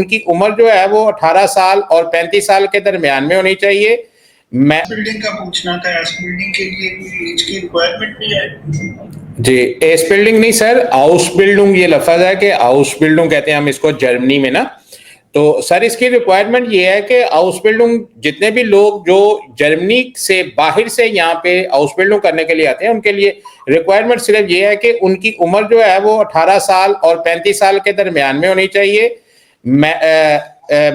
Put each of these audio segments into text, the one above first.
उनकी उम्र जो है वो 18 साल और 35 साल के दरमियान में होनी चाहिए। मैं बिल्डिंग का पूछना था, एस बिल्डिंग के लिए कोई एज की रिक्वायरमेंट भी है? जी, एस बिल्डिंग नहीं सर, हाउस बिल्डिंग ये लफ्ज है कि हाउस बिल्डिंग कहते हैं हम इसको जर्मनी में ना। तो सर इसकी रिक्वायरमेंट ये है कि हाउस बिल्डिंग जितने भी लोग जो जर्मनी से बाहर से यहाँ पे हाउस बिल्डिंग करने के लिए आते हैं उनके लिए रिक्वायरमेंट सिर्फ ये है कि उनकी उम्र जो है वो 18 साल और 35 साल के दरमियान में होनी चाहिए।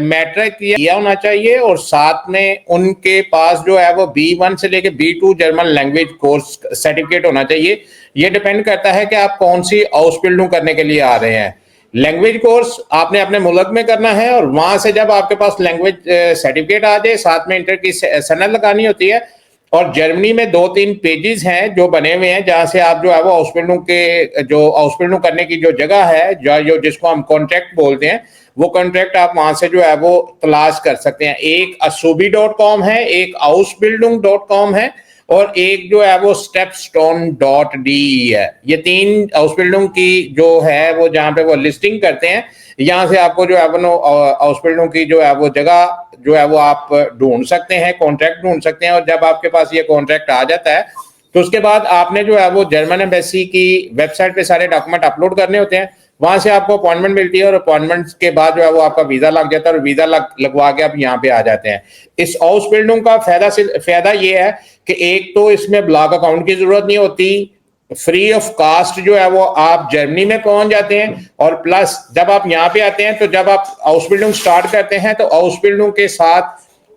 मैट्रिक किया होना चाहिए और साथ में उनके पास जो है वो B1 से लेके B2 German language course certificate होना चाहिए। ये डिपेंड करता है कि आप कौन सी हाउस बिल्डिंग करने के लिए आ रहे हैं। लैंग्वेज कोर्स आपने अपने मुल्क में करना है और वहां से जब आपके पास लैंग्वेज सर्टिफिकेट आ जाए साथ में इंटर की सनद लगानी होती है। और जर्मनी में 2-3 पेजेस हैं जो बने हुए हैं जहां से आप जो है वो हाउस बिल्डिंग के जो हाउस बिल्डिंग करने की जो जगह है जो जिसको हम कॉन्ट्रैक्ट बोलते हैं वो कॉन्ट्रैक्ट आप वहां से जो है वो तलाश कर सकते हैं। एक असूबी.com है, एक हाउसबिल्डिंग.com है और एक जो है वो stepstone.de है। ये 3 हाउस बिल्डिंग की जो है वो जहाँ पे वो लिस्टिंग करते हैं। यहाँ से आपको जो है वो हाउस बिल्डिंग की जो है वो जगह जो है वो आप ढूंढ सकते हैं, कॉन्ट्रैक्ट ढूंढ सकते हैं। और जब आपके पास ये कॉन्ट्रैक्ट आ जाता है तो उसके बाद आपने जो है वो जर्मन एम्बेसी की वेबसाइट पे सारे डॉक्यूमेंट अपलोड करने होते हैं। वहां से आपको अपॉइंटमेंट मिलती है और अपॉइंटमेंट के बाद जो है वो आपका वीजा लग जाता है और वीजा लगवा के आप यहाँ पे आ जाते हैं। इस हाउस बिल्डिंग का फायदा ये है कि एक तो इसमें ब्लॉक अकाउंट की जरूरत नहीं होती, फ्री ऑफ कास्ट जो है वो आप जर्मनी में पहुंच जाते हैं। और प्लस जब आप यहाँ पे आते हैं तो जब आप हाउस बिल्डिंग स्टार्ट करते हैं तो हाउस बिल्डिंग के साथ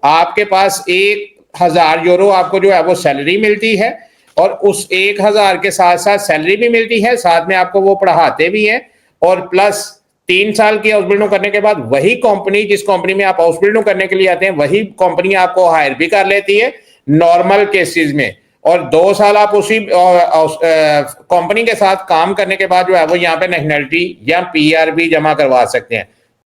आपके पास 1000 यूरो आपको जो है वो सैलरी मिलती है और उस 1000 के साथ साथ सैलरी भी मिलती है, साथ में आपको वो पढ़ाते भी हैं। और प्लस 3 साल की हाउस बिल्डिंग करने के बाद वही कंपनी जिस कंपनी में आप हाउस बिल्डिंग करने के लिए आते हैं वही कंपनी आपको हायर भी कर लेती है नॉर्मल केसेस में। और 2 साल आप उसी कंपनी के साथ काम करने के बाद जो है वो यहाँ पे नेशनलिटी या PR भी जमा करवा सकते हैं।